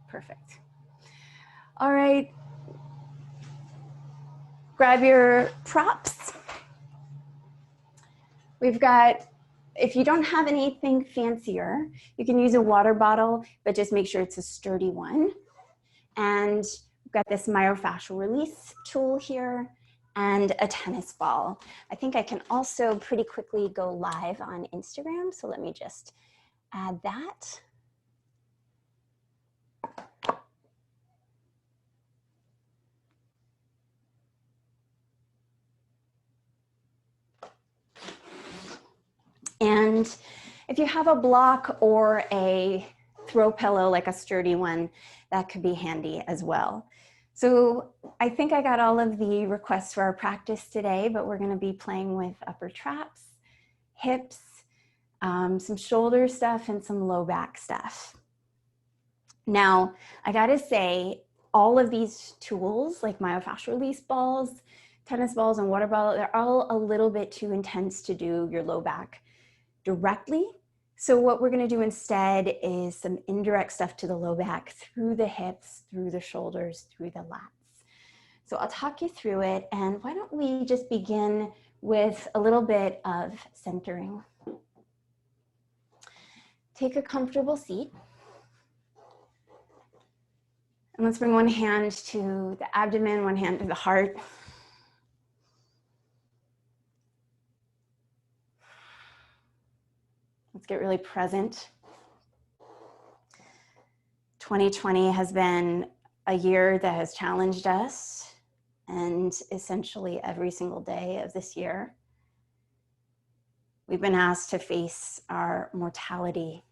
Perfect. All right. Grab your props. We've got, if you don't have anything fancier, you can use a water bottle, but just make sure it's a sturdy one. And we've got this myofascial release tool here and a tennis ball. I think I can also pretty quickly go live on Instagram. So let me just add that. And if you have a block or a throw pillow, like a sturdy one, that could be handy as well. So I think I got all of the requests for our practice today, but we're going to be playing with upper traps, hips, some shoulder stuff, and some low back stuff. Now, I got to say, all of these tools, like myofascial release balls, tennis balls, and water bottle, they're all a little bit too intense to do your low back directly. So what we're going to do instead is some indirect stuff to the low back, through the hips, through the shoulders, through the lats. So I'll talk you through it, and why don't we just begin with a little bit of centering. Take a comfortable seat. And let's bring one hand to the abdomen, one hand to the heart. Let's get really present. 2020 has been a year that has challenged us, and essentially every single day of this year, we've been asked to face our mortality.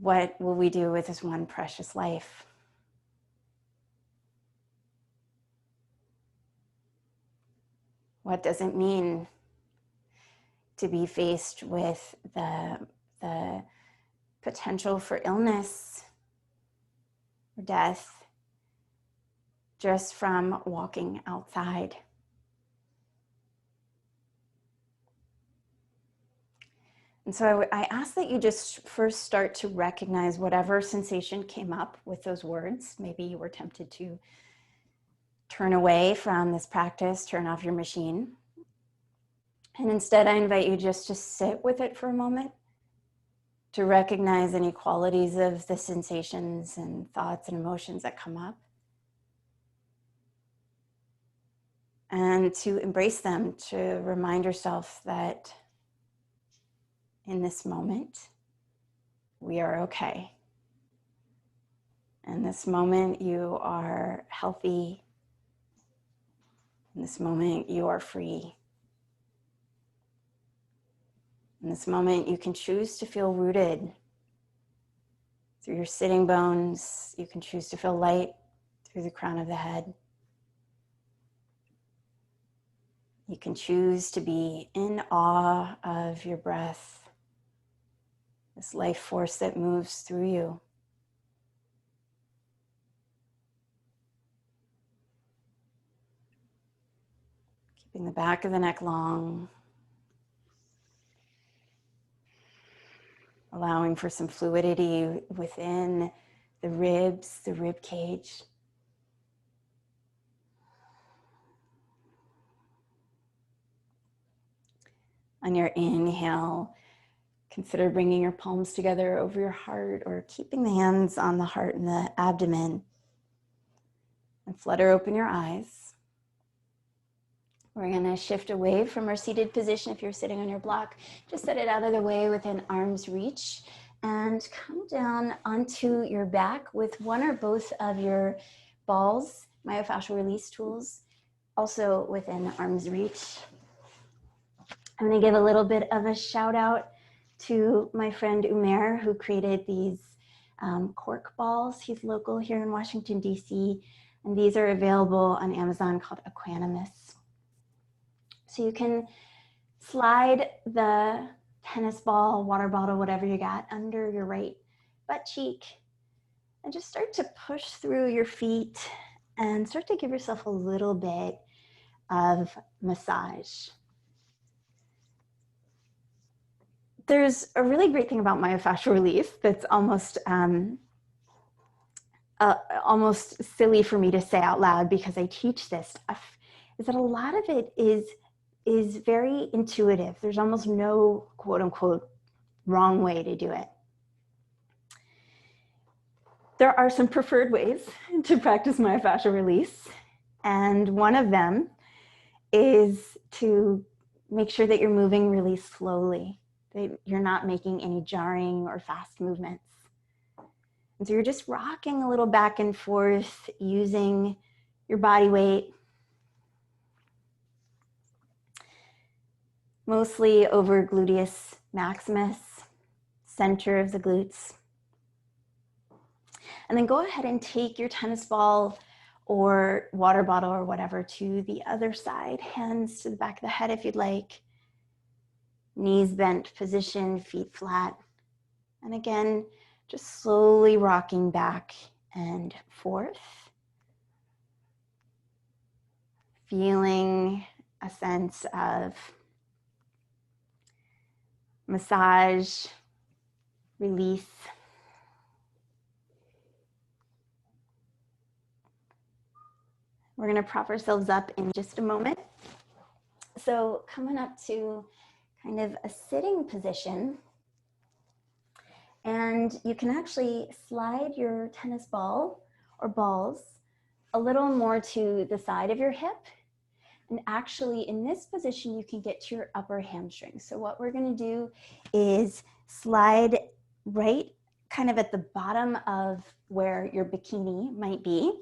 What will we do with this one precious life? What does it mean to be faced with the potential for illness or death just from walking outside? And so I ask that you just first start to recognize whatever sensation came up with those words. Maybe you were tempted to turn away from this practice, turn off your machine. And instead, I invite you just to sit with it for a moment, to recognize any qualities of the sensations and thoughts and emotions that come up, and to embrace them, to remind yourself that in this moment, we are okay. In this moment, you are healthy. In this moment, you are free. In this moment, you can choose to feel rooted through your sitting bones. You can choose to feel light through the crown of the head. You can choose to be in awe of your breath, this life force that moves through you. Keeping the back of the neck long. Allowing for some fluidity within the ribs, the rib cage. On your inhale, consider bringing your palms together over your heart, or keeping the hands on the heart and the abdomen. And flutter open your eyes. We're going to shift away from our seated position. If you're sitting on your block, just set it out of the way within arm's reach, and come down onto your back with one or both of your balls, myofascial release tools, also within arm's reach. I'm going to give a little bit of a shout out to my friend Umair, who created these cork balls. He's local here in Washington, DC, and these are available on Amazon, called Equanimous. So you can slide the tennis ball, water bottle, whatever you got, under your right butt cheek, and just start to push through your feet and start to give yourself a little bit of massage. There's a really great thing about myofascial release that's almost almost silly for me to say out loud because I teach this stuff, is that a lot of it is very intuitive. There's almost no quote unquote wrong way to do it. There are some preferred ways to practice myofascial release, and one of them is to make sure that you're moving really slowly, that you're not making any jarring or fast movements. And so you're just rocking a little back and forth using your body weight, mostly over gluteus maximus, center of the glutes. And then go ahead and take your tennis ball or water bottle or whatever to the other side, hands to the back of the head if you'd like, knees bent position, feet flat. And again, just slowly rocking back and forth, feeling a sense of massage, release. We're going to prop ourselves up in just a moment. So coming up to kind of a sitting position, and you can actually slide your tennis ball or balls a little more to the side of your hip. And actually in this position, you can get to your upper hamstring. So what we're going to do is slide right kind of at the bottom of where your bikini might be,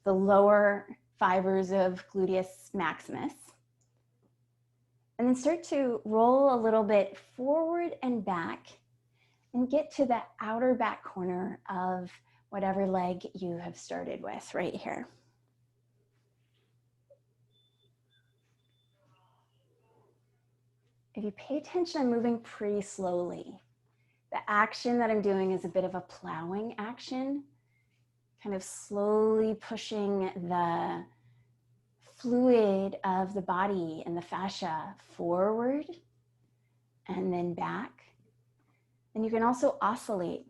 the lower fibers of gluteus maximus, and then start to roll a little bit forward and back and get to the outer back corner of whatever leg you have started with right here. If you pay attention, I'm moving pretty slowly. The action that I'm doing is a bit of a plowing action, kind of slowly pushing the fluid of the body and the fascia forward and then back. And you can also oscillate.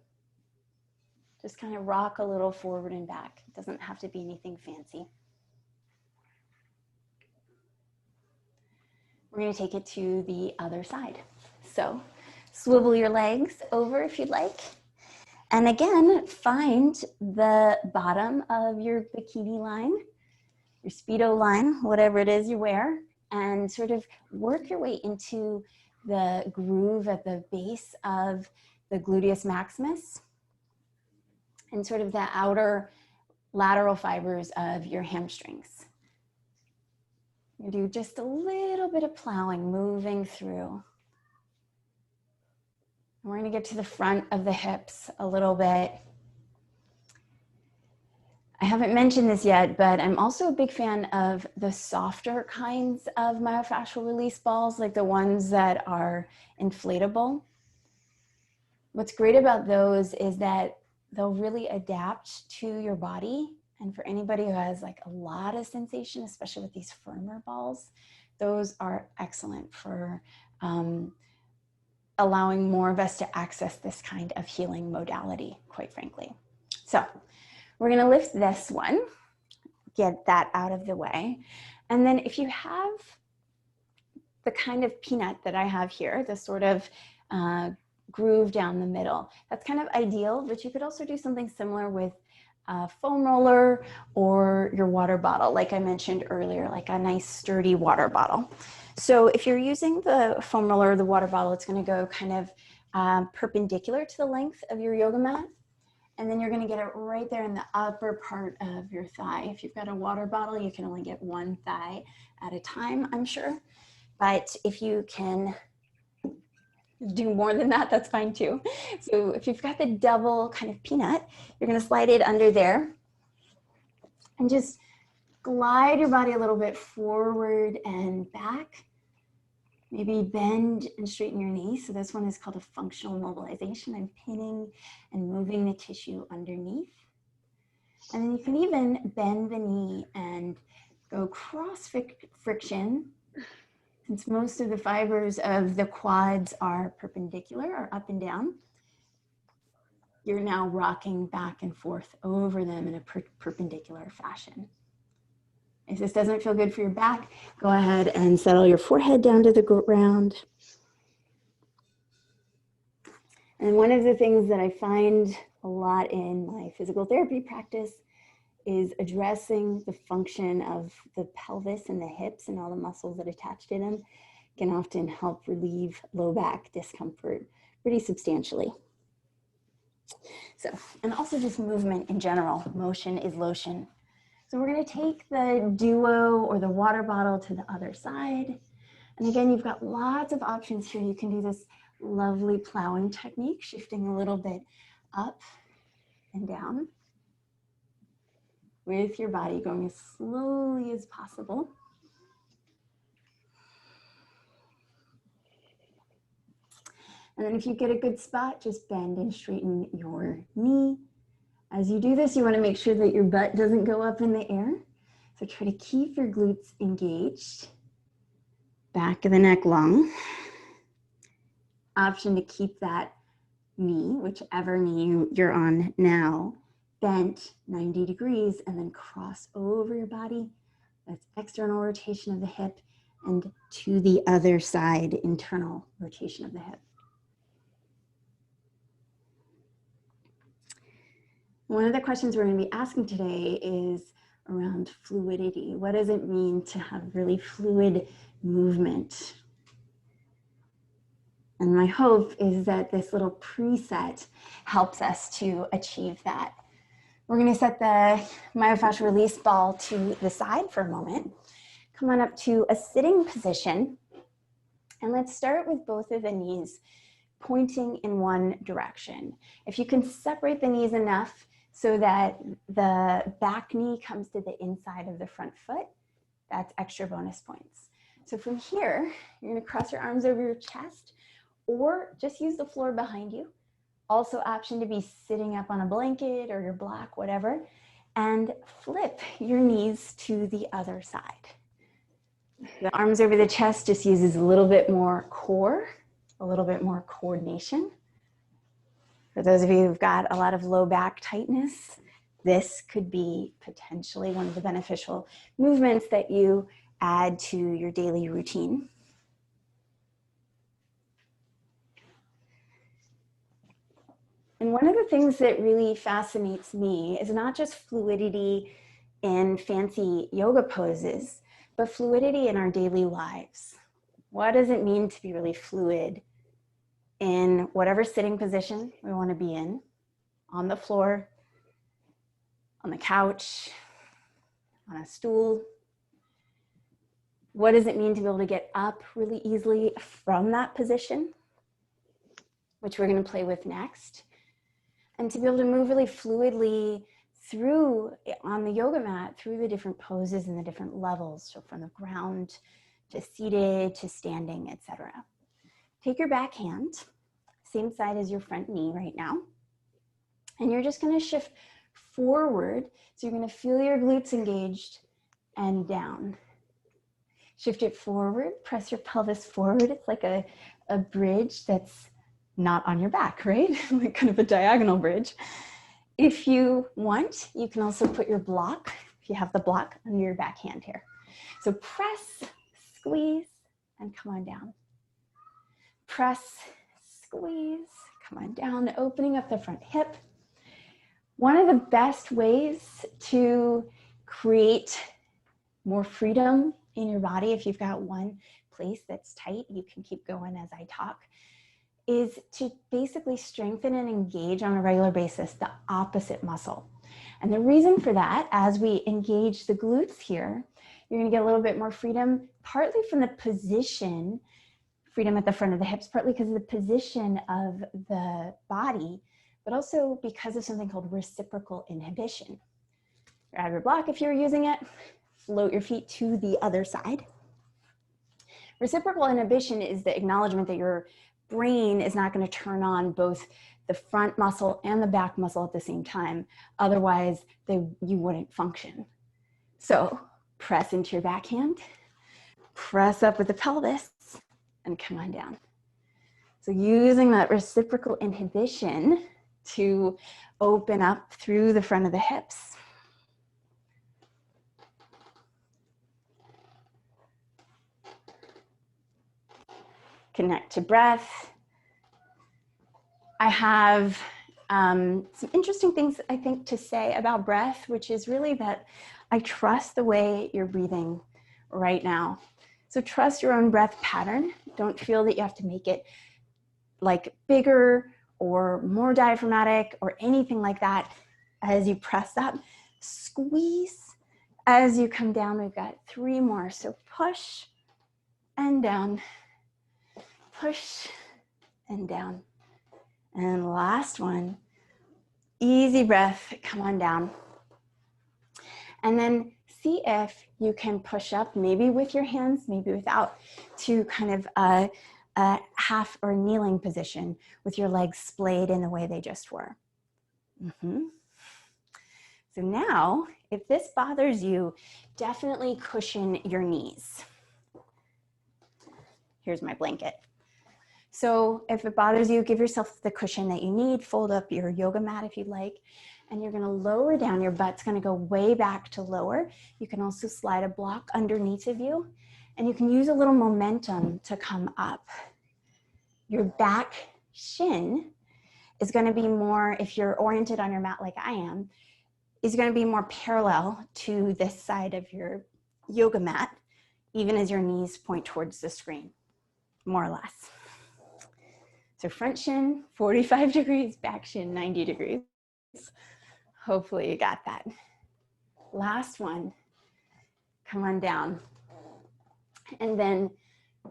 Just kind of rock a little forward and back. It doesn't have to be anything fancy. We're going to take it to the other side. So swivel your legs over if you'd like. And again, find the bottom of your bikini line, your Speedo line, whatever it is you wear, and sort of work your way into the groove at the base of the gluteus maximus and sort of the outer lateral fibers of your hamstrings. You do just a little bit of plowing, moving through. And we're going to get to the front of the hips a little bit. I haven't mentioned this yet, but I'm also a big fan of the softer kinds of myofascial release balls, like the ones that are inflatable. What's great about those is that they'll really adapt to your body. And for anybody who has like a lot of sensation, especially with these firmer balls, those are excellent for allowing more of us to access this kind of healing modality, quite frankly. So we're going to lift this one, get that out of the way. And then if you have the kind of peanut that I have here, the sort of groove down the middle, that's kind of ideal, but you could also do something similar with a foam roller or your water bottle, like I mentioned earlier, like a nice sturdy water bottle. So if you're using the foam roller or the water bottle, it's going to go kind of perpendicular to the length of your yoga mat. And then you're going to get it right there in the upper part of your thigh. If you've got a water bottle, you can only get one thigh at a time, I'm sure. But if you can do more than that, that's fine too. So if you've got the double kind of peanut, you're going to slide it under there and just glide your body a little bit forward and back. Maybe bend and straighten your knee. So this one is called a functional mobilization. I'm pinning and moving the tissue underneath. And then you can even bend the knee and go cross friction Since most of the fibers of the quads are perpendicular or up and down, you're now rocking back and forth over them in a perpendicular fashion. If this doesn't feel good for your back, go ahead and settle your forehead down to the ground. And one of the things that I find a lot in my physical therapy practice is addressing the function of the pelvis and the hips and all the muscles that attach to them can often help relieve low back discomfort pretty substantially. So, and also just movement in general. Motion is lotion. So we're going to take the duo or the water bottle to the other side. And again, you've got lots of options here. You can do this lovely plowing technique, shifting a little bit up and down with your body, going as slowly as possible. And then if you get a good spot, just bend and straighten your knee. As you do this, you want to make sure that your butt doesn't go up in the air. So try to keep your glutes engaged. Back of the neck long. Option to keep that knee, whichever knee you're on now, bent 90 degrees and then cross over your body. That's external rotation of the hip, and to the other side, internal rotation of the hip. One of the questions we're going to be asking today is around fluidity. What does it mean to have really fluid movement? And my hope is that this little preset helps us to achieve that. We're going to set the myofascial release ball to the side for a moment. Come on up to a sitting position. And let's start with both of the knees pointing in one direction. If you can separate the knees enough so that the back knee comes to the inside of the front foot, that's extra bonus points. So from here, you're going to cross your arms over your chest or just use the floor behind you. Also option to be sitting up on a blanket or your block, whatever, and flip your knees to the other side. The arms over the chest just uses a little bit more core, a little bit more coordination. For those of you who've got a lot of low back tightness, this could be potentially one of the beneficial movements that you add to your daily routine. And one of the things that really fascinates me is not just fluidity in fancy yoga poses, but fluidity in our daily lives. What does it mean to be really fluid in whatever sitting position we want to be in, on the floor, on the couch, on a stool? What does it mean to be able to get up really easily from that position, which we're going to play with next, and to be able to move really fluidly through, on the yoga mat, through the different poses and the different levels, so from the ground to seated to standing, etc. Take your back hand, same side as your front knee right now, and you're just going to shift forward. So you're going to feel your glutes engaged and down. Shift it forward, press your pelvis forward. It's like a bridge that's not on your back, right? Like kind of a diagonal bridge. If you want, you can also put your block, if you have the block, under your back hand here. So press, squeeze, and come on down. Press, squeeze, come on down, opening up the front hip. One of the best ways to create more freedom in your body, if you've got one place that's tight, you can keep going as I talk, is to basically strengthen and engage on a regular basis the opposite muscle. And the reason for that, as we engage the glutes here, you're going to get a little bit more freedom, partly from the position, freedom at the front of the hips, partly because of the position of the body, but also because of something called reciprocal inhibition. Grab your block if you're using it, float your feet to the other side. Reciprocal inhibition is the acknowledgement that your brain is not going to turn on both the front muscle and the back muscle at the same time. Otherwise, you wouldn't function. So press into your backhand, Press up with the pelvis and come on down. So using that reciprocal inhibition to open up through the front of the hips. Connect to breath. I have some interesting things I think to say about breath, which is really that I trust the way you're breathing right now. So trust your own breath pattern. Don't feel that you have to make it like bigger or more diaphragmatic or anything like that. As you press up, squeeze. As you come down, we've got 3 more. So push and down, push and down. And last one, easy breath, come on down. And then see if you can push up, maybe with your hands, maybe without, to kind of a half or kneeling position with your legs splayed in the way they just were. So now, if this bothers you, definitely cushion your knees. Here's my blanket. So if it bothers you, give yourself the cushion that you need, fold up your yoga mat if you'd like, and you're gonna lower down, your butt's gonna go way back to lower. You can also slide a block underneath of you, and you can use a little momentum to come up. Your back shin is gonna be more, if you're oriented on your mat like I am, is gonna be more parallel to this side of your yoga mat, even as your knees point towards the screen, more or less. So front shin, 45 degrees, back shin, 90 degrees. Hopefully you got that. Last one, come on down. And then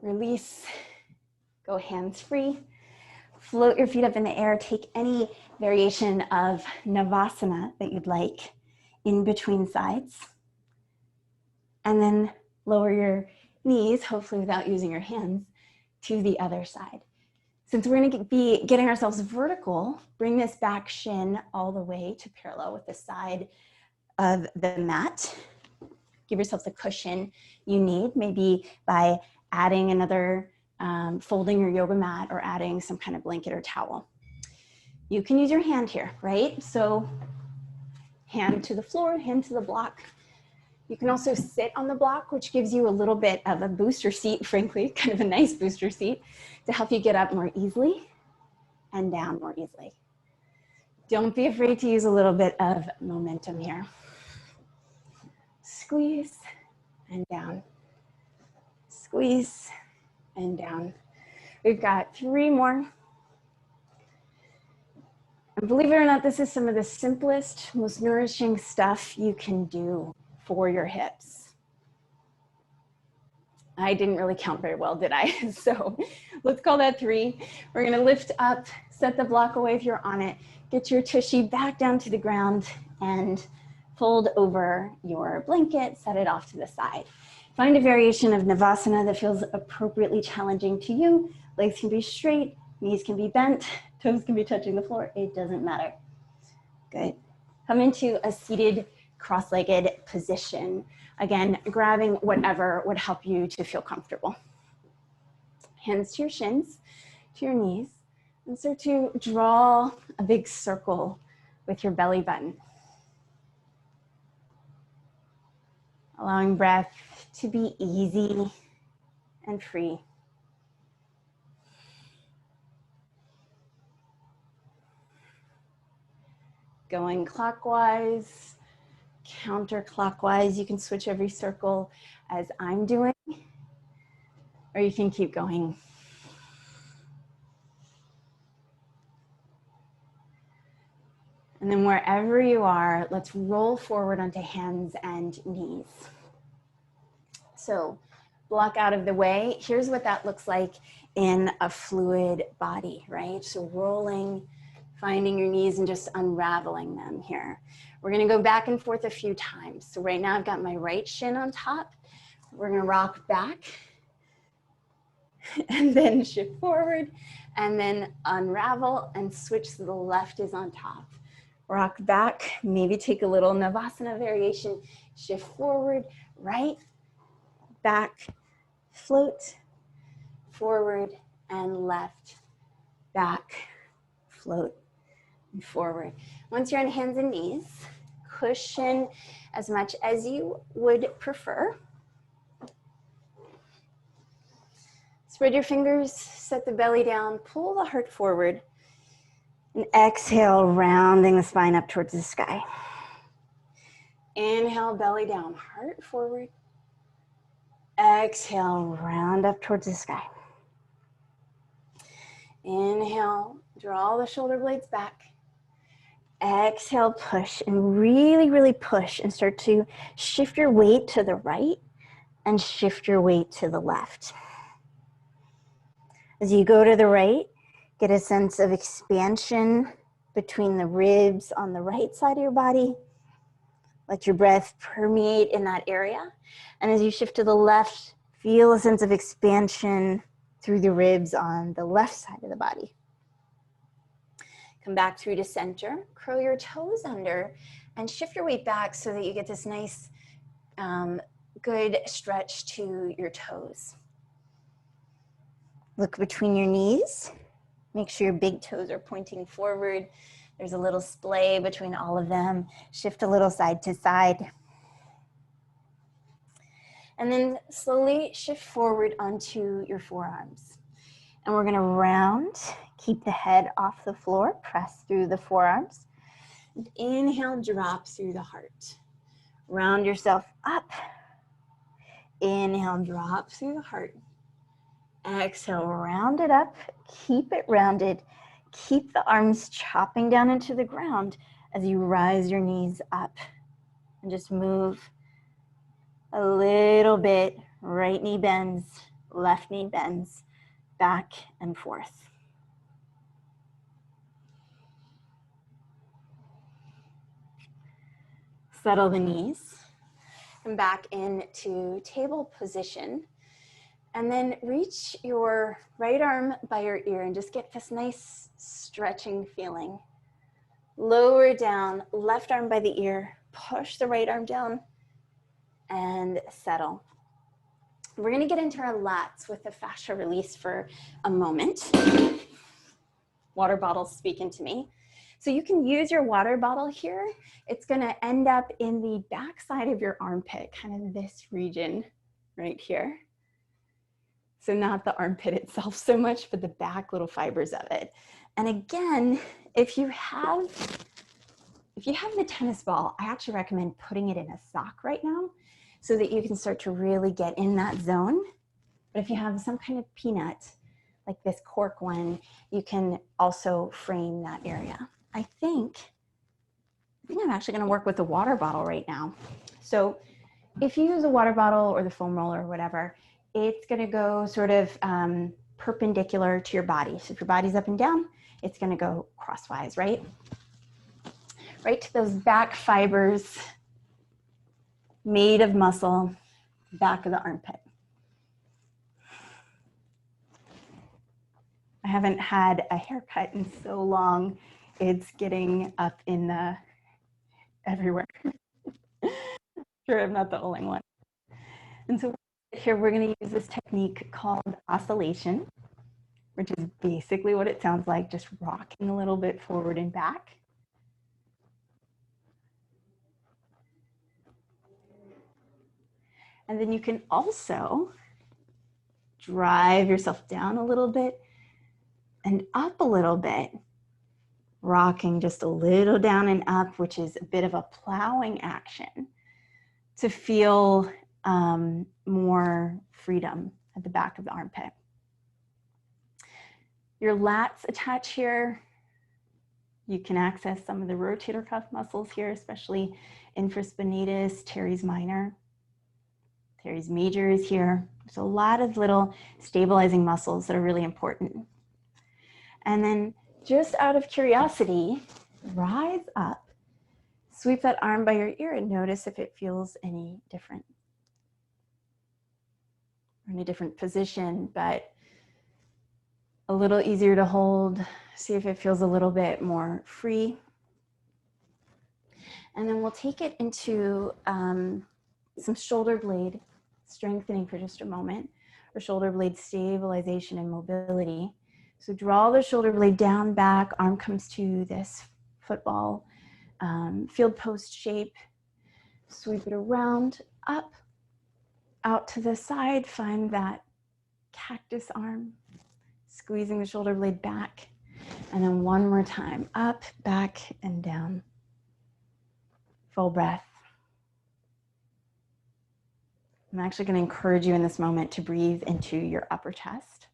release, go hands free. Float your feet up in the air. Take any variation of Navasana that you'd like in between sides. And then lower your knees, hopefully without using your hands, to the other side. Since we're gonna be getting ourselves vertical, bring this back shin all the way to parallel with the side of the mat. Give yourself the cushion you need, maybe by adding another, folding your yoga mat or adding some kind of blanket or towel. You can use your hand here, right? So hand to the floor, hand to the block. You can also sit on the block, which gives you a little bit of a booster seat, frankly, kind of a nice booster seat to help you get up more easily and down more easily. Don't be afraid to use a little bit of momentum here. Squeeze and down. Squeeze and down. We've got 3 more. And believe it or not, this is some of the simplest, most nourishing stuff you can do for your hips. I didn't really count very well, did I? So let's call that 3. We're gonna lift up, set the block away if you're on it, get your tushy back down to the ground and fold over your blanket, set it off to the side. Find a variation of Navasana that feels appropriately challenging to you. Legs can be straight, knees can be bent, toes can be touching the floor, it doesn't matter. Good. Come into a seated cross-legged position. Again, grabbing whatever would help you to feel comfortable. Hands to your shins, to your knees, and start to draw a big circle with your belly button. Allowing breath to be easy and free. Going clockwise, counterclockwise. You can switch every circle as I'm doing, or you can keep going. And then wherever you are, let's roll forward onto hands and knees. So block out of the way. Here's what that looks like in a fluid body, right? So rolling, finding your knees and just unraveling them here. We're gonna go back and forth a few times. So right now I've got my right shin on top. We're gonna rock back and then shift forward and then unravel and switch so the left is on top. Rock back, maybe take a little Navasana variation, shift forward, right, back, float, forward and left, back, float, and forward. Once you're on hands and knees, cushion as much as you would prefer. Spread your fingers, set the belly down, pull the heart forward, and exhale, rounding the spine up towards the sky. Inhale, belly down, heart forward. Exhale, round up towards the sky. Inhale, draw the shoulder blades back. Exhale, push, and really, really push and start to shift your weight to the right and shift your weight to the left. As you go to the right, get a sense of expansion between the ribs on the right side of your body. Let your breath permeate in that area. And as you shift to the left, feel a sense of expansion through the ribs on the left side of the body. Come back through to center, curl your toes under, and shift your weight back so that you get this nice, good stretch to your toes. Look between your knees. Make sure your big toes are pointing forward. There's a little splay between all of them. Shift a little side to side. And then slowly shift forward onto your forearms. And we're gonna round, keep the head off the floor, press through the forearms. And inhale, drop through the heart. Round yourself up. Inhale, drop through the heart. Exhale, round it up, keep it rounded. Keep the arms chopping down into the ground as you rise your knees up. And just move a little bit. Right knee bends, left knee bends, back and forth. Settle the knees. Come back into table position. And then reach your right arm by your ear and just get this nice stretching feeling. Lower down, left arm by the ear, push the right arm down and settle. We're gonna get into our lats with the fascia release for a moment. Water bottle's speaking to me. So you can use your water bottle here. It's gonna end up in the back side of your armpit, kind of this region right here. So not the armpit itself so much, but the back little fibers of it. And again, if you have the tennis ball, I actually recommend putting it in a sock right now so that you can start to really get in that zone. But if you have some kind of peanut, like this cork one, you can also frame that area. I think I'm actually gonna work with the water bottle right now. So if you use a water bottle or the foam roller or whatever, it's gonna go sort of perpendicular to your body. So if your body's up and down, it's gonna go crosswise, right? Right to those back fibers made of muscle, back of the armpit. I haven't had a haircut in so long, it's getting up in the everywhere. Sure, I'm not the only one. And so here we're going to use this technique called oscillation, which is basically what it sounds like, just rocking a little bit forward and back. And then you can also drive yourself down a little bit and up a little bit, rocking just a little down and up, which is a bit of a plowing action to feel more freedom at the back of the armpit. Your lats attach here. You can access some of the rotator cuff muscles here, especially infraspinatus, teres minor. Teres major is here. There's a lot of little stabilizing muscles that are really important. And then just out of curiosity, rise up, sweep that arm by your ear and notice if it feels any different. Or in a different position, but a little easier to hold. See if it feels a little bit more free. And then we'll take it into some shoulder blade strengthening for just a moment. or shoulder blade stabilization and mobility. So draw the shoulder blade down, back, arm comes to this football field post shape. Sweep it around, up, out to the side, find that cactus arm, squeezing the shoulder blade back. And then one more time, up, back, and down. Full breath. I'm actually going to encourage you in this moment to breathe into your upper chest,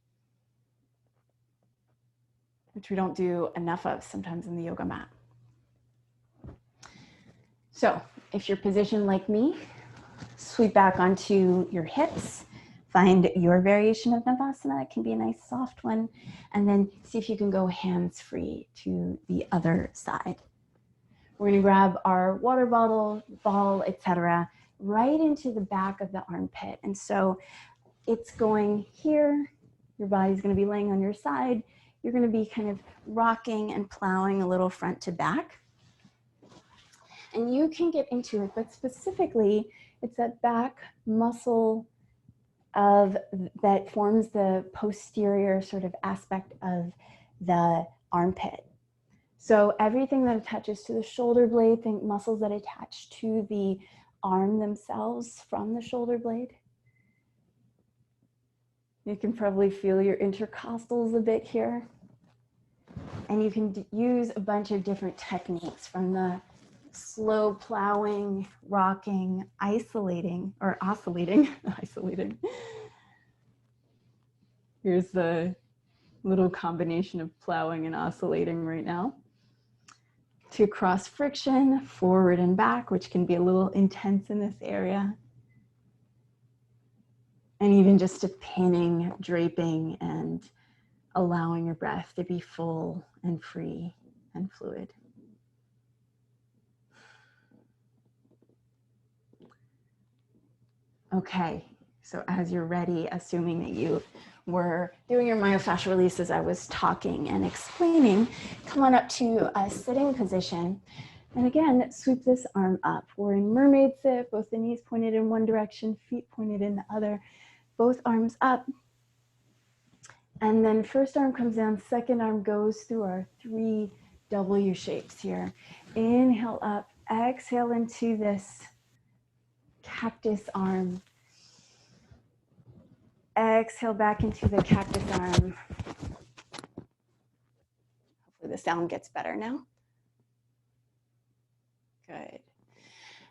which we don't do enough of sometimes in the yoga mat. So if you're positioned like me, sweep back onto your hips, find your variation of Navasana. It can be a nice soft one. And then see if you can go hands-free to the other side. We're gonna grab our water bottle, ball, etc., right into the back of the armpit. And so it's going here. Your body's gonna be laying on your side. You're gonna be kind of rocking and plowing a little front to back. And you can get into it, but specifically, it's that back muscle that forms the posterior sort of aspect of the armpit. So everything that attaches to the shoulder blade, think muscles that attach to the arm themselves from the shoulder blade. You can probably feel your intercostals a bit here. And you can use a bunch of different techniques, from the slow plowing, rocking, isolating, or oscillating, isolating. Here's the little combination of plowing and oscillating right now. To cross friction, forward and back, which can be a little intense in this area. And even just to pinning, draping, and allowing your breath to be full and free and fluid. Okay, so as you're ready, assuming that you were doing your myofascial release as I was talking and explaining, come on up to a sitting position. And again, sweep this arm up. We're in mermaid sit, both the knees pointed in one direction, feet pointed in the other, both arms up. And then first arm comes down, second arm goes through our 3 W shapes here. Inhale up, exhale into this cactus arm. Exhale back into the cactus arm. Hopefully the sound gets better now. Good.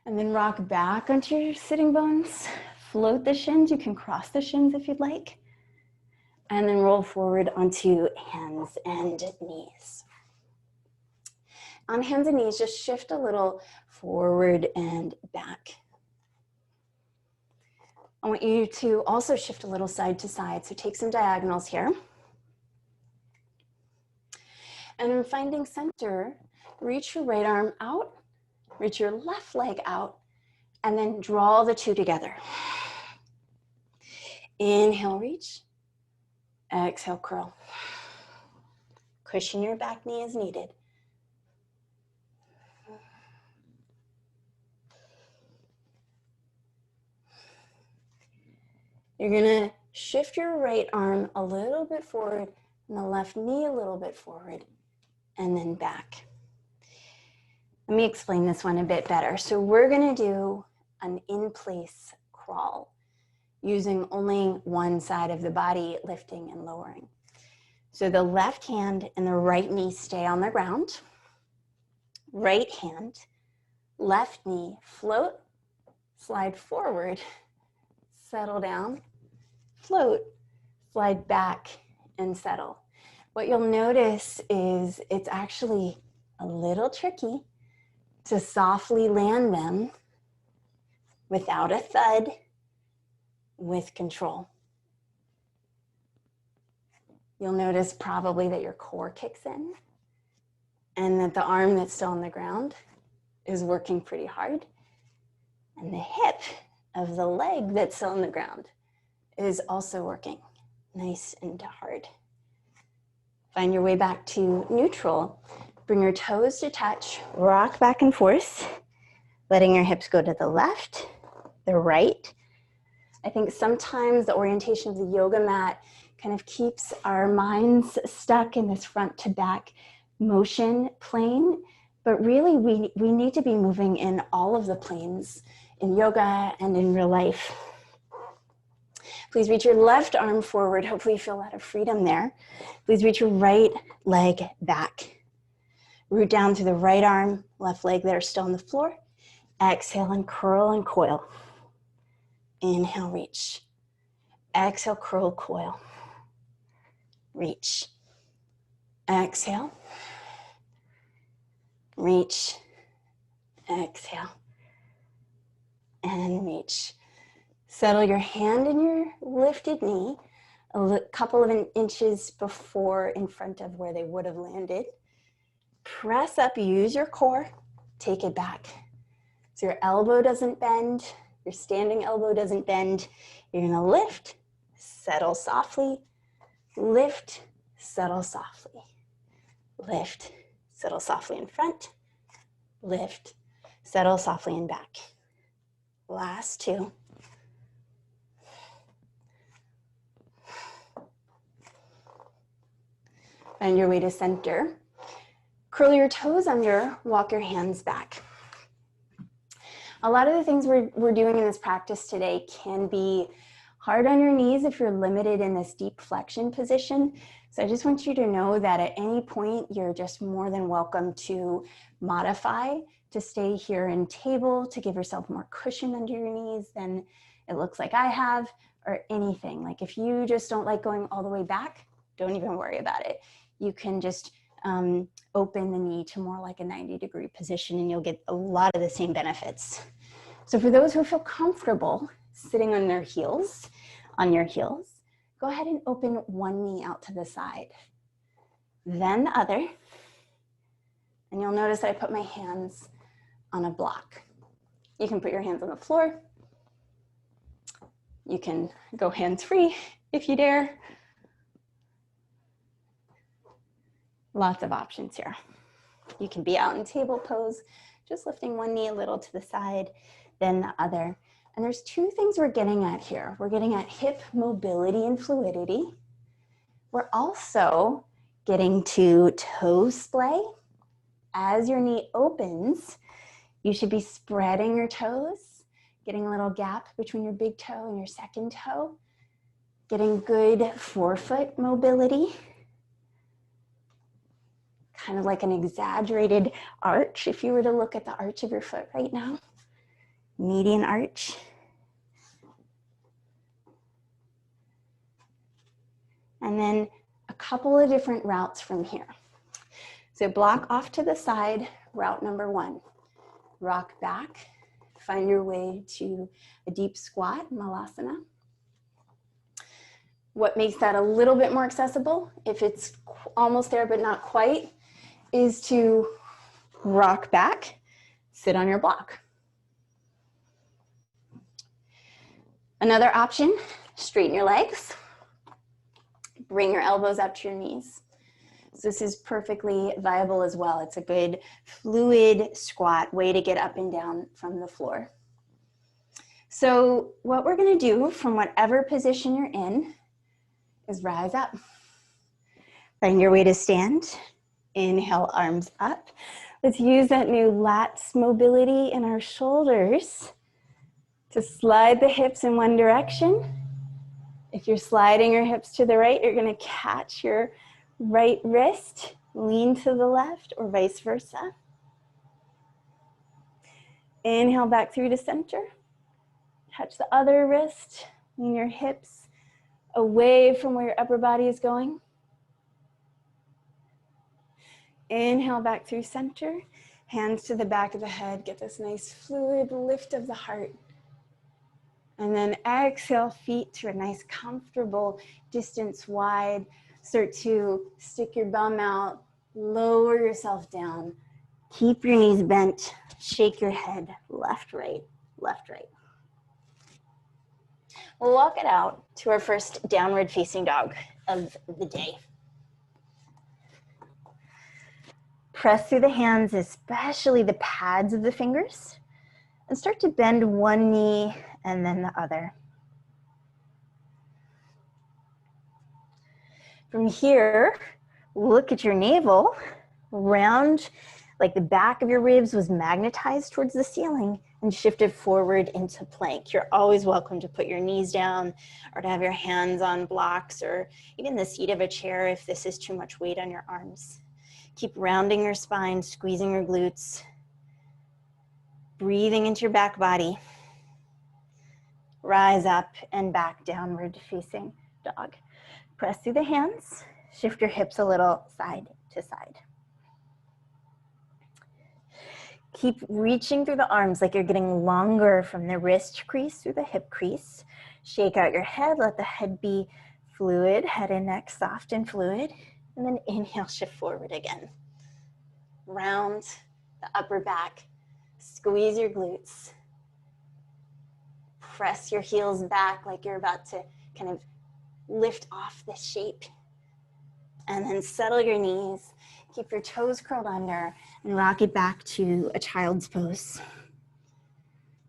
And then rock back onto your sitting bones. Float the shins. You can cross the shins if you'd like. And then roll forward onto hands and knees. On hands and knees, just shift a little forward and back. I want you to also shift a little side to side. So take some diagonals here. And then finding center, reach your right arm out, reach your left leg out, and then draw the two together. Inhale, reach. Exhale, curl. Cushion your back knee as needed. You're gonna shift your right arm a little bit forward and the left knee a little bit forward and then back. Let me explain this one a bit better. So we're gonna do an in-place crawl using only one side of the body, lifting and lowering. So the left hand and the right knee stay on the ground. Right hand, left knee, float, slide forward, settle down, float, slide back, and settle. What you'll notice is it's actually a little tricky to softly land them without a thud, with control. You'll notice probably that your core kicks in and that the arm that's still on the ground is working pretty hard. And the hip of the leg that's still on the ground is also working nice and hard. Find your way back to neutral. Bring your toes to touch, rock back and forth, letting your hips go to the left, the right, I think sometimes the orientation of the yoga mat kind of keeps our minds stuck in this front to back motion plane, but really we need to be moving in all of the planes in yoga and in real life. Please reach your left arm forward. Hopefully you feel a lot of freedom there. Please reach your right leg back. Root down through the right arm, left leg that are still on the floor. Exhale and curl and coil. Inhale, reach. Exhale, curl, coil. Reach. Exhale. Reach. Exhale. And reach. Settle your hand in your lifted knee a couple of inches before in front of where they would have landed. Press up, use your core, take it back. So your elbow doesn't bend, your standing elbow doesn't bend. You're gonna lift, settle softly, lift, settle softly. Lift, settle softly in front, lift, settle softly in back. Last two. Find your way to center. Curl your toes under, walk your hands back. A lot of the things we're doing in this practice today can be hard on your knees if you're limited in this deep flexion position. So I just want you to know that at any point, you're just more than welcome to modify, to stay here in table, to give yourself more cushion under your knees than it looks like I have, or anything. Like if you just don't like going all the way back, don't even worry about it. You can just open the knee to more like a 90-degree position and you'll get a lot of the same benefits. So for those who feel comfortable sitting on their heels, on your heels, go ahead and open one knee out to the side, then the other. And you'll notice that I put my hands on a block. You can put your hands on the floor. You can go hands-free if you dare. Lots of options here. You can be out in table pose, just lifting one knee a little to the side, then the other. And there's two things we're getting at here. We're getting at hip mobility and fluidity. We're also getting to toe splay. As your knee opens, you should be spreading your toes, getting a little gap between your big toe and your second toe, getting good forefoot mobility. Kind of like an exaggerated arch if you were to look at the arch of your foot right now. Median arch. And then a couple of different routes from here. So block off to the side, route number one. Rock back, find your way to a deep squat, malasana. What makes that a little bit more accessible, if it's almost there but not quite, is to rock back, sit on your block. Another option, straighten your legs, bring your elbows up to your knees. So this is perfectly viable as well. It's a good fluid squat, way to get up and down from the floor. So what we're gonna do from whatever position you're in is rise up. Find your way to stand. Inhale, arms up. Let's use that new lats mobility in our shoulders to slide the hips in one direction. If you're sliding your hips to the right, you're gonna catch your right wrist, lean to the left, or vice versa. Inhale back through to center. Touch the other wrist, lean your hips away from where your upper body is going. Inhale back through center, hands to the back of the head, get this nice fluid lift of the heart. And then exhale, feet to a nice comfortable distance wide. Start to stick your bum out, lower yourself down. Keep your knees bent, shake your head, left, right, left, right. We'll walk it out to our first downward facing dog of the day. Press through the hands, especially the pads of the fingers, and start to bend one knee and then the other. From here, look at your navel, round, like the back of your ribs was magnetized towards the ceiling and shifted forward into plank. You're always welcome to put your knees down or to have your hands on blocks or even the seat of a chair if this is too much weight on your arms. Keep rounding your spine, squeezing your glutes, breathing into your back body. Rise up and back, downward facing dog. Press through the hands, shift your hips a little side to side. Keep reaching through the arms like you're getting longer from the wrist crease through the hip crease. Shake out your head, let the head be fluid, head and neck soft and fluid. And then inhale, shift forward again. Round the upper back, squeeze your glutes. Press your heels back like you're about to kind of lift off this shape. And then settle your knees. Keep your toes curled under and rock it back to a child's pose.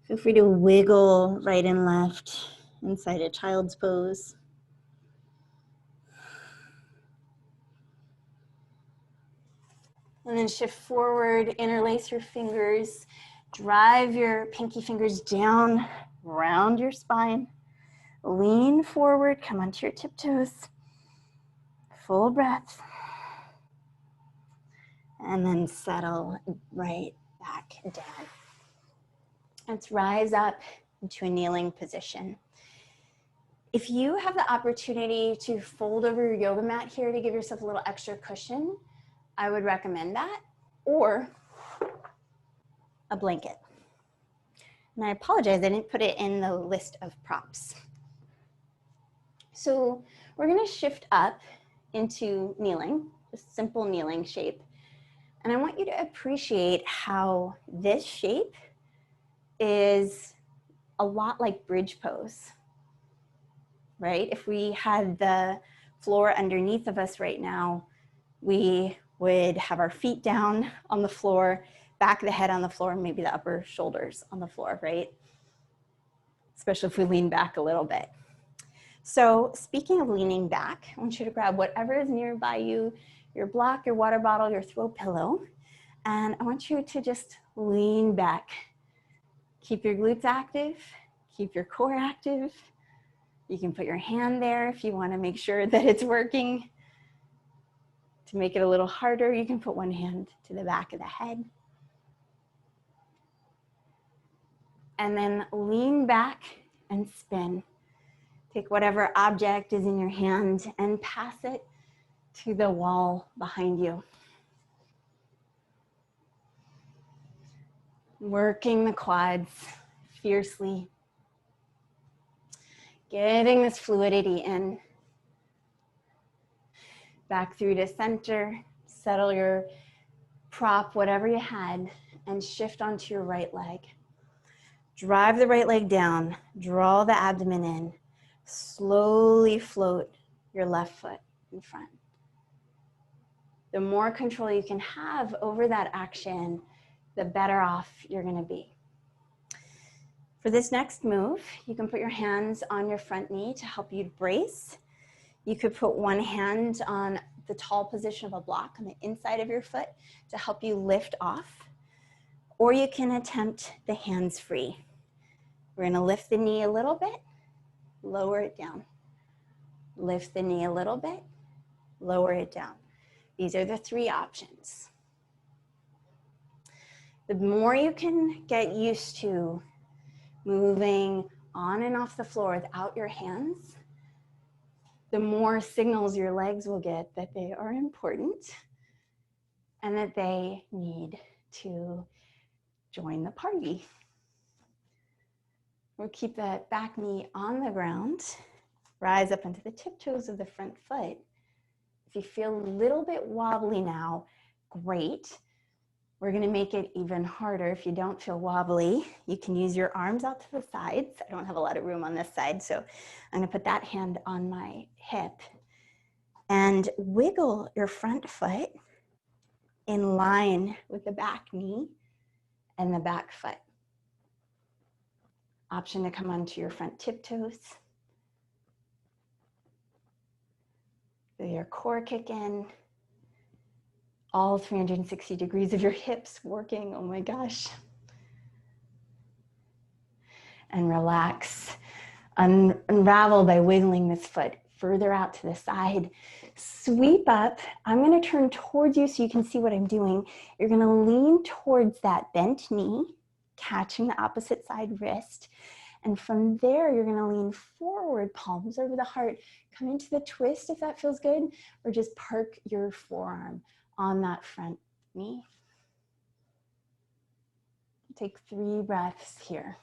Feel free to wiggle right and left inside a child's pose. And then shift forward, interlace your fingers, drive your pinky fingers down, round your spine, lean forward, come onto your tiptoes, full breath. And then settle right back down. Let's rise up into a kneeling position. If you have the opportunity to fold over your yoga mat here to give yourself a little extra cushion, I would recommend that, or a blanket. And I apologize, I didn't put it in the list of props. So we're gonna shift up into kneeling, just simple kneeling shape. And I want you to appreciate how this shape is a lot like bridge pose, right? If we had the floor underneath of us right now, we would have our feet down on the floor, back of the head on the floor, and maybe the upper shoulders on the floor, right? Especially if we lean back a little bit. So speaking of leaning back, I want you to grab whatever is nearby you, your block, your water bottle, your throw pillow, and I want you to just lean back. Keep your glutes active, keep your core active. You can put your hand there if you want to make sure that it's working. To make it a little harder, you can put one hand to the back of the head. And then lean back and spin. Take whatever object is in your hand and pass it to the wall behind you. Working the quads fiercely. Getting this fluidity in. Back through to center. Settle your prop, whatever you had, and shift onto your right leg. Drive the right leg down. Draw the abdomen in. Slowly float your left foot in front. The more control you can have over that action, the better off you're going to be. For this next move, you can put your hands on your front knee to help you brace. You could put one hand on the tall position of a block on the inside of your foot to help you lift off, or you can attempt the hands free. We're going to lift the knee a little bit, lower it down. Lift the knee a little bit, lower it down. These are the three options. The more you can get used to moving on and off the floor without your hands, the more signals your legs will get that they are important and that they need to join the party. We'll keep the back knee on the ground, rise up into the tiptoes of the front foot. If you feel a little bit wobbly now, great. We're gonna make it even harder. If you don't feel wobbly, you can use your arms out to the sides. I don't have a lot of room on this side, so I'm gonna put that hand on my hip and wiggle your front foot in line with the back knee and the back foot. Option to come onto your front tiptoes. Feel your core kick in. All 360 degrees of your hips working, oh my gosh. And relax. Unravel by wiggling this foot further out to the side. Sweep up. I'm going to turn towards you so you can see what I'm doing. You're going to lean towards that bent knee, catching the opposite side wrist. And from there, you're going to lean forward, palms over the heart. Come into the twist if that feels good, or just park your forearm on that front knee. Take 3 breaths here.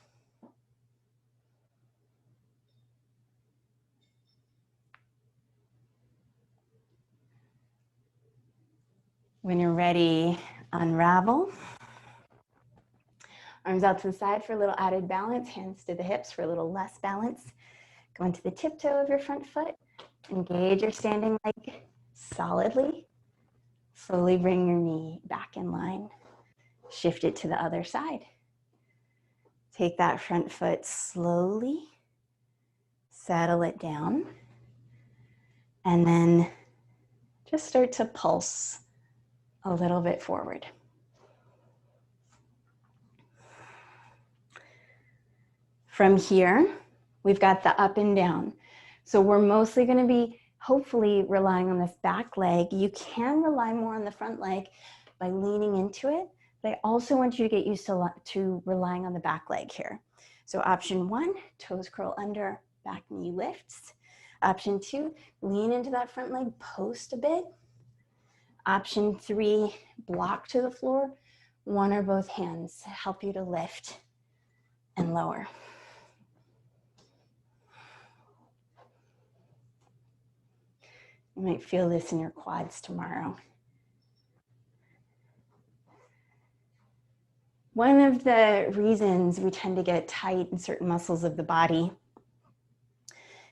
When you're ready, unravel. Arms out to the side for a little added balance. Hands to the hips for a little less balance. Go into the tiptoe of your front foot. Engage your standing leg solidly. Slowly bring your knee back in line. Shift it to the other side. Take that front foot slowly. Settle it down. And then just start to pulse a little bit forward. From here, we've got the up and down. So we're mostly going to be hopefully relying on this back leg. You can rely more on the front leg by leaning into it, but I also want you to get used to relying on the back leg here. So option 1, toes curl under, back knee lifts. Option 2, lean into that front leg, post a bit. Option 3, block to the floor. One or both hands help you to lift and lower. You might feel this in your quads tomorrow. One of the reasons we tend to get tight in certain muscles of the body,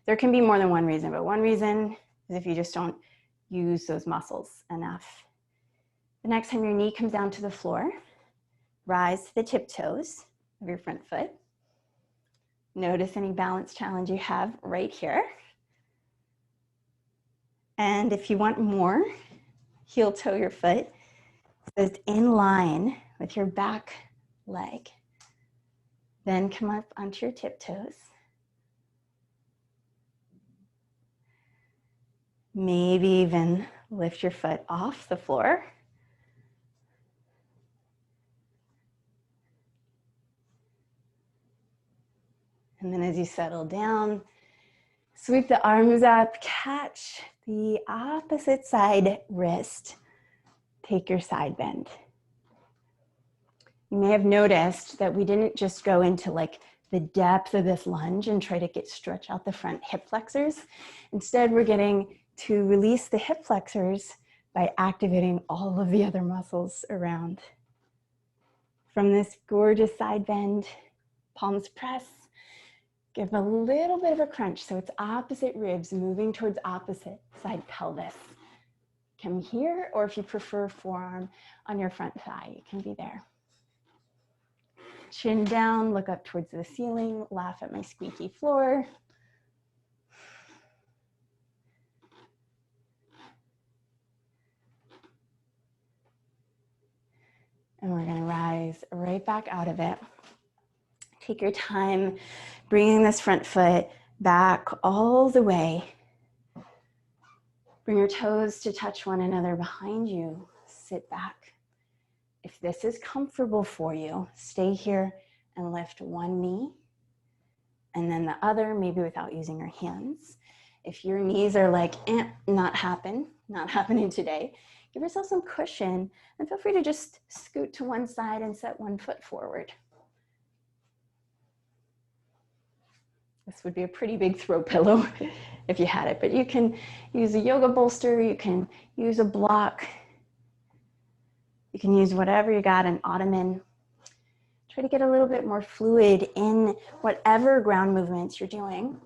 there can be more than one reason, but one reason is if you just don't use those muscles enough. The next time your knee comes down to the floor, rise to the tiptoes of your front foot. Notice any balance challenge you have right here. And if you want more, heel toe your foot so it's in line with your back leg. Then come up onto your tiptoes. Maybe even lift your foot off the floor. And then as you settle down, sweep the arms up, catch the opposite side wrist. Take your side bend. You may have noticed that we didn't just go into like the depth of this lunge and try to stretch out the front hip flexors. Instead, we're getting to release the hip flexors by activating all of the other muscles around. From this gorgeous side bend, palms press. Give a little bit of a crunch, so it's opposite ribs moving towards opposite side pelvis. Come here, or if you prefer forearm on your front thigh, you can be there. Chin down, look up towards the ceiling, laugh at my squeaky floor. And we're gonna rise right back out of it. Take your time bringing this front foot back all the way. Bring your toes to touch one another behind you. Sit back. If this is comfortable for you, stay here and lift one knee and then the other, maybe without using your hands. If your knees are like, not happening today, give yourself some cushion and feel free to just scoot to one side and set one foot forward. This would be a pretty big throw pillow if you had it, but you can use a yoga bolster, you can use a block, you can use whatever you got, an ottoman. Try to get a little bit more fluid in whatever ground movements you're doing.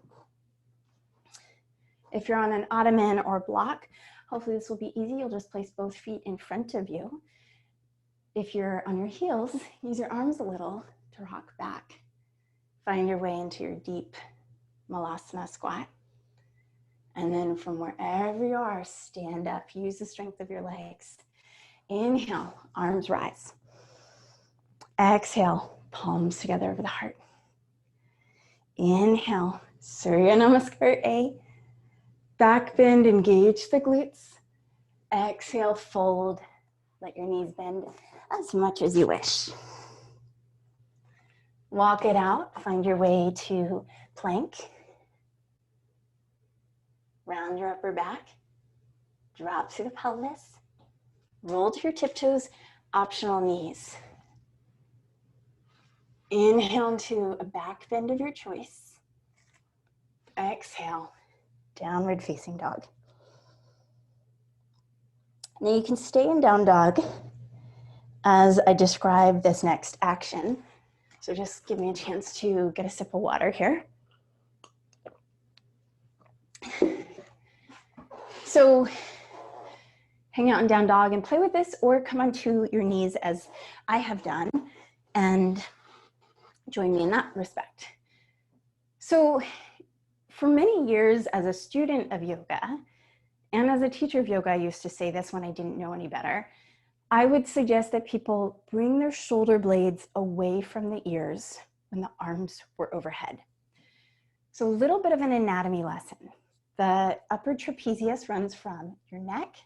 If you're on an ottoman or block, hopefully this will be easy. You'll just place both feet in front of you. If you're on your heels, use your arms a little to rock back. Find your way into your deep Malasana squat. And then from wherever you are, stand up. Use the strength of your legs. Inhale, arms rise. Exhale, palms together over the heart. Inhale, Surya Namaskar A. Back bend, engage the glutes. Exhale, fold. Let your knees bend as much as you wish. Walk it out. Find your way to plank. Round your upper back. Drop through the pelvis. Roll to your tiptoes, optional knees. Inhale into a back bend of your choice. Exhale, downward facing dog. Now you can stay in down dog as I describe this next action. So just give me a chance to get a sip of water here. So hang out in down dog and play with this, or come onto your knees as I have done and join me in that respect. So for many years as a student of yoga and as a teacher of yoga, I used to say this when I didn't know any better, I would suggest that people bring their shoulder blades away from the ears when the arms were overhead. So a little bit of an anatomy lesson. The upper trapezius runs from your neck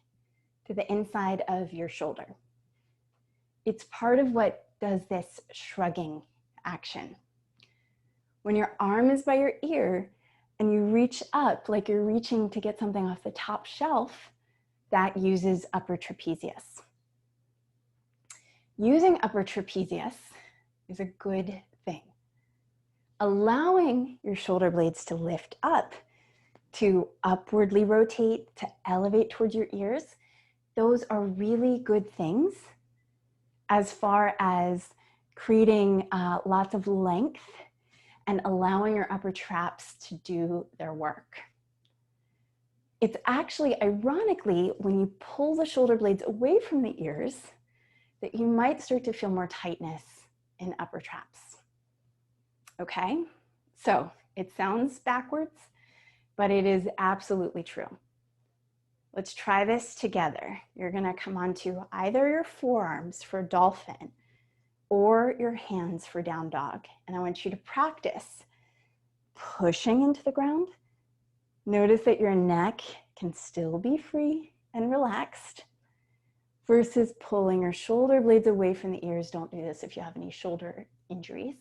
to the inside of your shoulder. It's part of what does this shrugging action. When your arm is by your ear and you reach up like you're reaching to get something off the top shelf, that uses upper trapezius. Using upper trapezius is a good thing. Allowing your shoulder blades to lift up, to upwardly rotate, to elevate towards your ears, those are really good things as far as creating lots of length and allowing your upper traps to do their work. It's actually, ironically, when you pull the shoulder blades away from the ears, that you might start to feel more tightness in upper traps. Okay, so it sounds backwards, but it is absolutely true. Let's try this together. You're gonna come onto either your forearms for dolphin or your hands for down dog. And I want you to practice pushing into the ground. Notice that your neck can still be free and relaxed versus pulling your shoulder blades away from the ears. Don't do this if you have any shoulder injuries.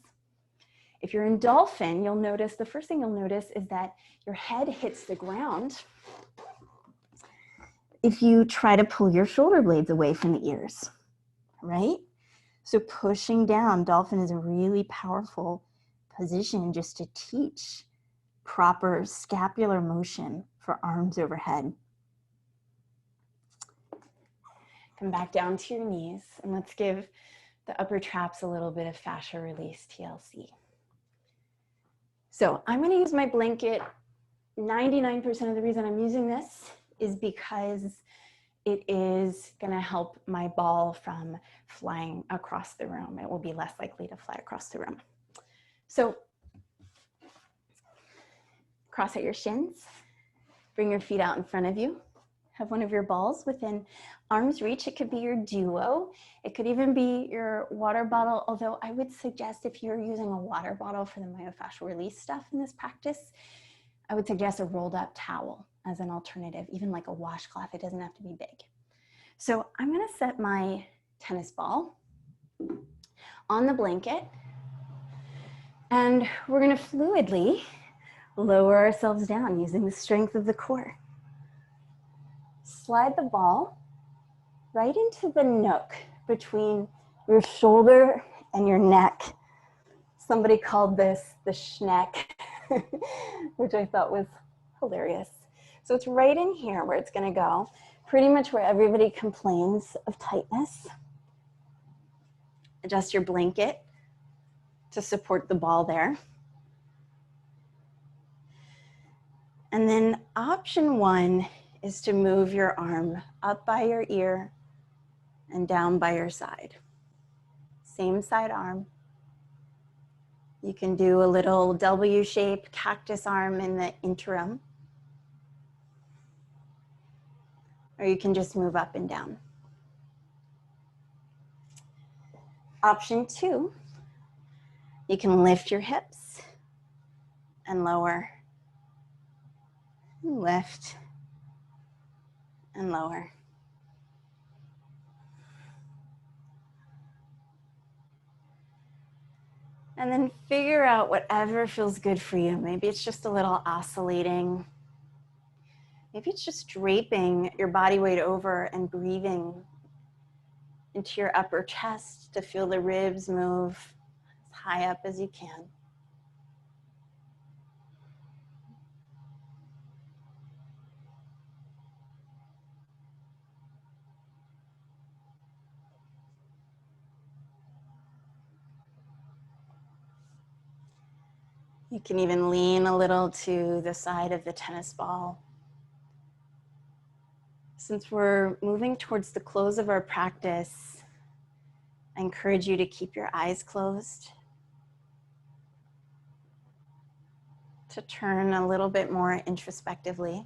If you're in dolphin, you'll notice, the first thing you'll notice is that your head hits the ground if you try to pull your shoulder blades away from the ears, right? So pushing down, dolphin is a really powerful position just to teach proper scapular motion for arms overhead. Come back down to your knees and let's give the upper traps a little bit of fascia release, TLC. So I'm gonna use my blanket. 99% of the reason I'm using this is because it is gonna help my ball from flying across the room. It will be less likely to fly across the room. So cross out your shins, bring your feet out in front of you. Have one of your balls within arm's reach. It could be your duo. It could even be your water bottle, although I would suggest if you're using a water bottle for the myofascial release stuff in this practice, I would suggest a rolled up towel as an alternative, even like a washcloth. It doesn't have to be big. So I'm gonna set my tennis ball on the blanket and we're gonna fluidly lower ourselves down using the strength of the core. Slide the ball right into the nook between your shoulder and your neck. Somebody called this the schneck, which I thought was hilarious. So it's right in here where it's gonna go, pretty much where everybody complains of tightness. Adjust your blanket to support the ball there. And then option one is to move your arm up by your ear and down by your side. Same side arm. You can do a little W shape cactus arm in the interim. or you can just move up and down. Option 2, you can lift your hips and lower, and lift and lower. And then figure out whatever feels good for you. Maybe it's just a little oscillating. Maybe it's just draping your body weight over and breathing into your upper chest to feel the ribs move as high up as you can. You can even lean a little to the side of the tennis ball. Since we're moving towards the close of our practice, I encourage you to keep your eyes closed, to turn a little bit more introspectively.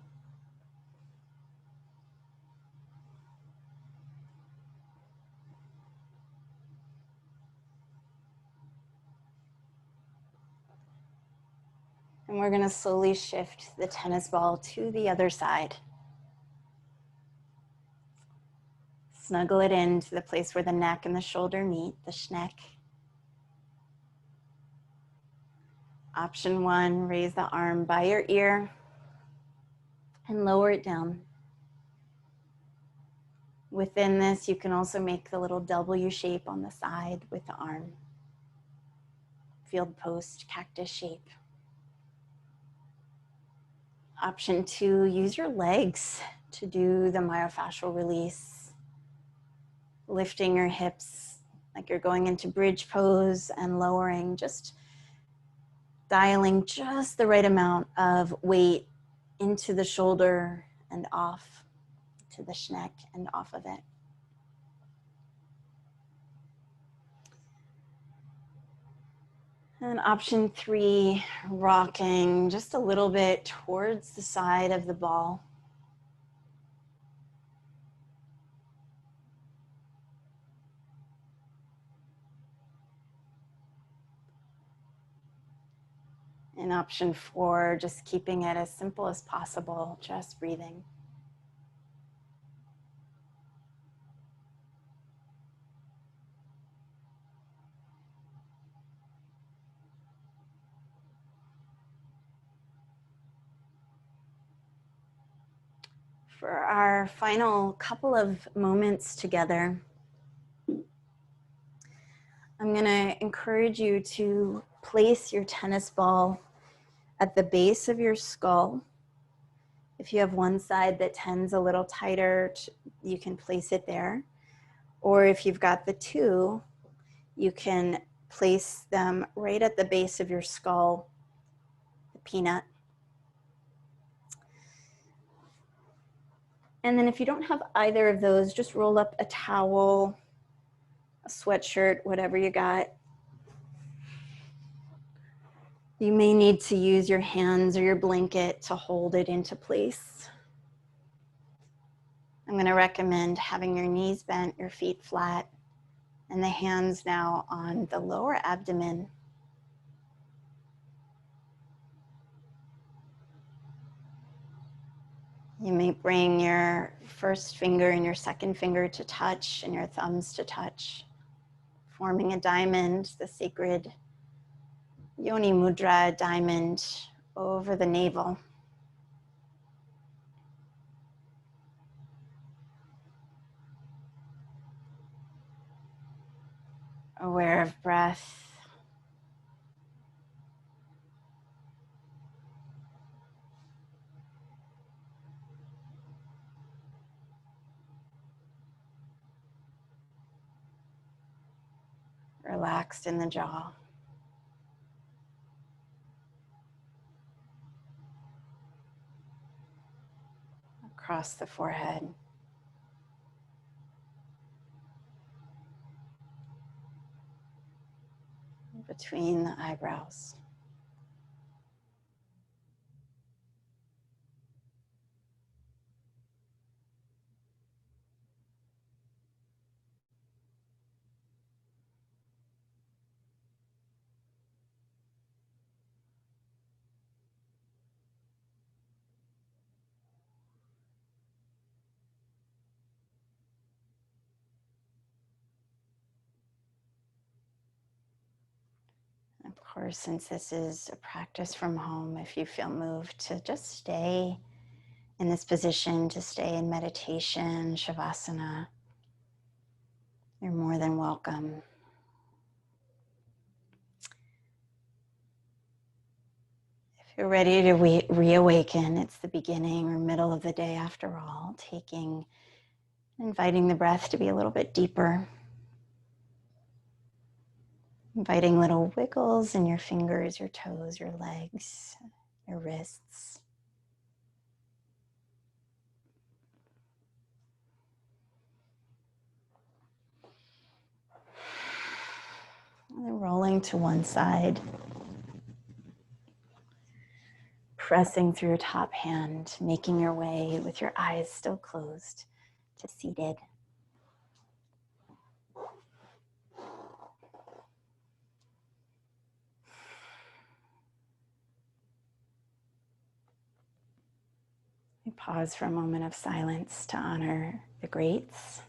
And we're going to slowly shift the tennis ball to the other side. Snuggle it into the place where the neck and the shoulder meet, the schneck. Option 1, raise the arm by your ear and lower it down. Within this, you can also make the little W shape on the side with the arm. Field post, cactus shape. Option 2, use your legs to do the myofascial release. Lifting your hips like you're going into bridge pose and lowering, just dialing just the right amount of weight into the shoulder and off to the schneck and off of it. And option 3, rocking just a little bit towards the side of the ball. And option 4, just keeping it as simple as possible, just breathing. For our final couple of moments together, I'm going to encourage you to place your tennis ball at the base of your skull. If you have one side that tends a little tighter, you can place it there. Or if you've got the two, you can place them right at the base of your skull, the peanut. And then if you don't have either of those, just roll up a towel, a sweatshirt, whatever you got. You may need to use your hands or your blanket to hold it into place. I'm going to recommend having your knees bent, your feet flat, and the hands now on the lower abdomen. You may bring your first finger and your second finger to touch and your thumbs to touch, forming a diamond, the sacred Yoni Mudra diamond over the navel. Aware of breath. Relaxed in the jaw. Across the forehead. Between the eyebrows. course, since this is a practice from home, if you feel moved to just stay in this position, to stay in meditation, shavasana, you're more than welcome. If you're ready to reawaken, it's the beginning or middle of the day after all, inviting the breath to be a little bit deeper. Inviting little wiggles in your fingers, your toes, your legs, your wrists. And then rolling to one side. Pressing through your top hand, making your way with your eyes still closed to seated. We pause for a moment of silence to honor the greats.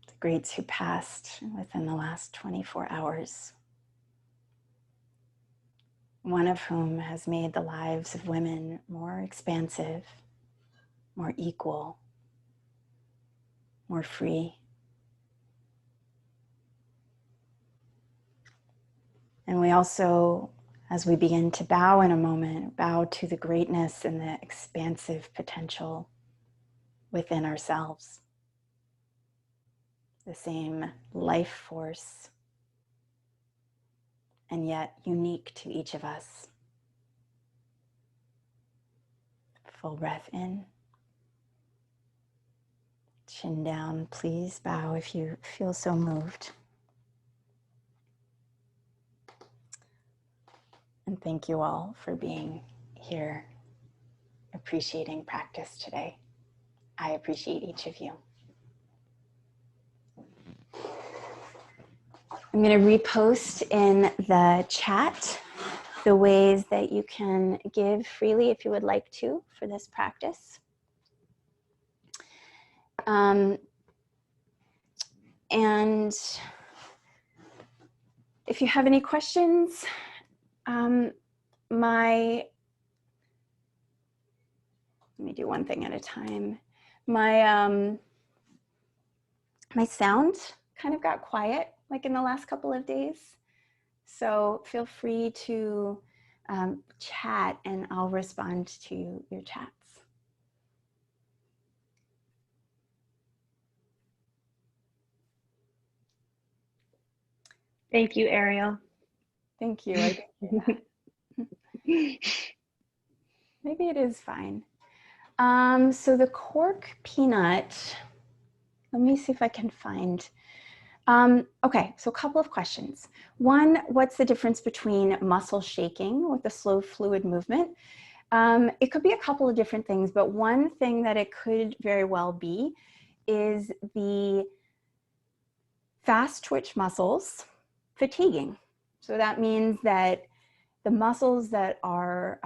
The greats who passed within the last 24 hours. One of whom has made the lives of women more expansive, more equal, more free. And we also, as we begin to bow in a moment, bow to the greatness and the expansive potential within ourselves. The same life force, and yet unique to each of us. Full breath in. Chin down, please bow if you feel so moved. And thank you all for being here, appreciating practice today. I appreciate each of you. I'm going to repost in the chat the ways that you can give freely if you would like to for this practice. And if you have any questions, let me do one thing at a time. My sound kind of got quiet like in the last couple of days. So feel free to chat and I'll respond to your chats. Thank you, Ariel. Thank you. I did hear that. Maybe it is fine. So the cork peanut, let me see if I can find. Okay, so a couple of questions. One, what's the difference between muscle shaking with a slow fluid movement? It could be a couple of different things, but one thing that it could very well be is the fast twitch muscles fatiguing. So that means that the muscles that are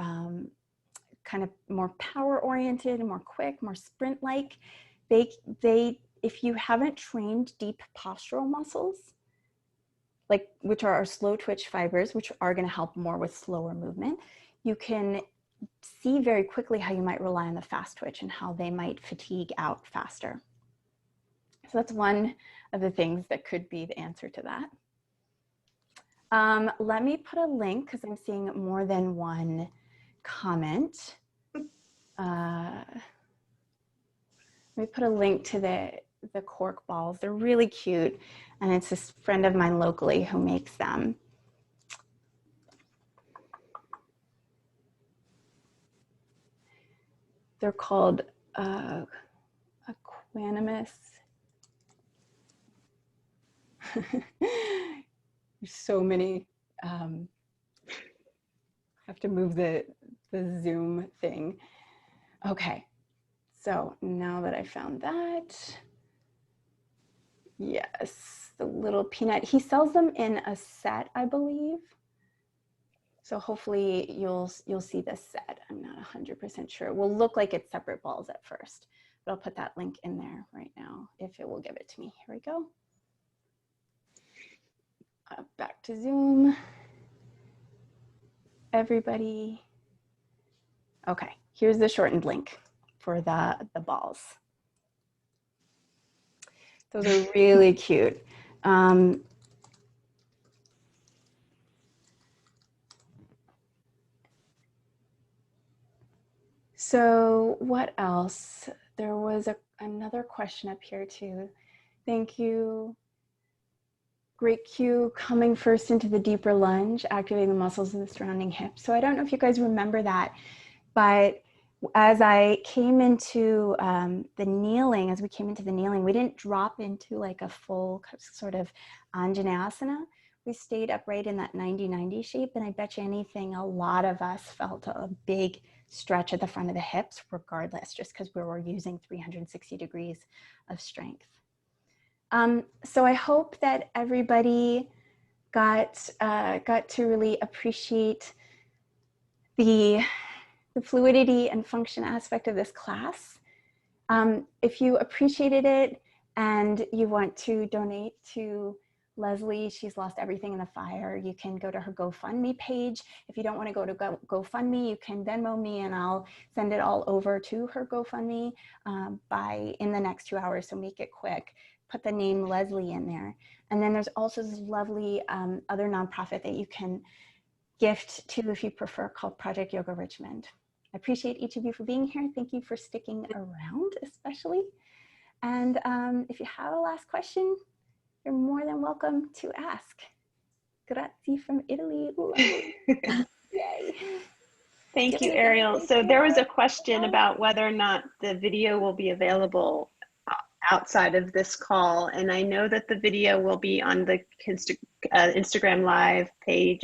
kind of more power oriented and more quick, more sprint like, they if you haven't trained deep postural muscles, like which are our slow twitch fibers, which are going to help more with slower movement, you can see very quickly how you might rely on the fast twitch and how they might fatigue out faster. So that's one of the things that could be the answer to that. Let me put a link because I'm seeing more than one comment. Let me put a link to the cork balls. They're really cute. And it's this friend of mine locally who makes them. They're called equanimous. There's so many. Have to move the Zoom thing. Okay, so now that I found that, yes, the little peanut. He sells them in a set, I believe. So hopefully you'll see this set. I'm not 100% sure. It will look like it's separate balls at first, but I'll put that link in there right now if it will give it to me. Here we go. Back to Zoom. Everybody. Okay, here's the shortened link for the balls. Those are really cute. So what else? There was another question up here too. Thank you. Great cue, coming first into the deeper lunge, activating the muscles of the surrounding hips. So I don't know if you guys remember that, but as I came into the kneeling, as we came into the kneeling, we didn't drop into like a full sort of Anjaneyasana. We stayed upright in that 90-90 shape, and I bet you anything, a lot of us felt a big stretch at the front of the hips, regardless, just because we were using 360 degrees of strength. So I hope that everybody got to really appreciate the fluidity and function aspect of this class. If you appreciated it and you want to donate to Leslie, she's lost everything in the fire, you can go to her GoFundMe page. If you don't want to go to GoFundMe, you can Venmo me and I'll send it all over to her GoFundMe in the next 2 hours, so make it quick. Put the name Leslie in there. And then there's also this lovely other nonprofit that you can gift to if you prefer, called Project Yoga Richmond. I appreciate each of you for being here. Thank you for sticking around, especially. And if you have a last question, you're more than welcome to ask. Grazie from Italy. Yay. Thank you, Ariel. So there was a question about whether or not the video will be available outside of this call. And I know that the video will be on the Instagram Live page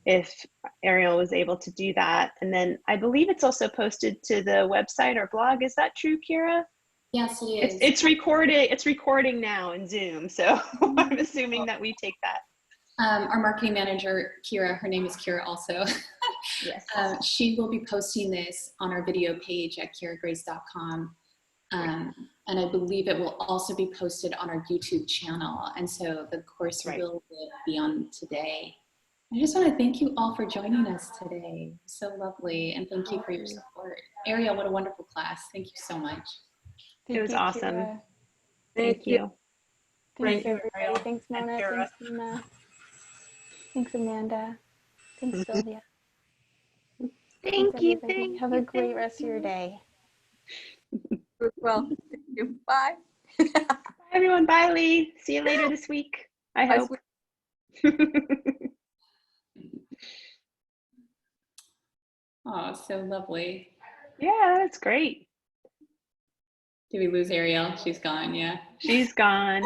if Ariel was able to do that. And then I believe it's also posted to the website or blog. Is that true, Kira? Yes, it is. It's recording now in Zoom. So I'm assuming that we take that. Our marketing manager, Kira, her name is Kira also. Yes. She will be posting this on our video page at kiragrace.com. And I believe it will also be posted on our YouTube channel. And so the course will be on today. I just want to thank you all for joining us today. So lovely. And thank you for your support. Ariel, what a wonderful class. Thank you so much. It was awesome. Kira. Thank you. Thanks, everybody. Thanks, Mona. Thanks, Nina. Thanks, Amanda. Thanks, Sylvia. Thank you. Have a great rest of your day. Well, thank you. Bye. Bye, everyone. Bye, Lee. See you later this week. I hope. Oh, so lovely. Yeah, that's great. Did we lose Ariel? She's gone, yeah. She's gone.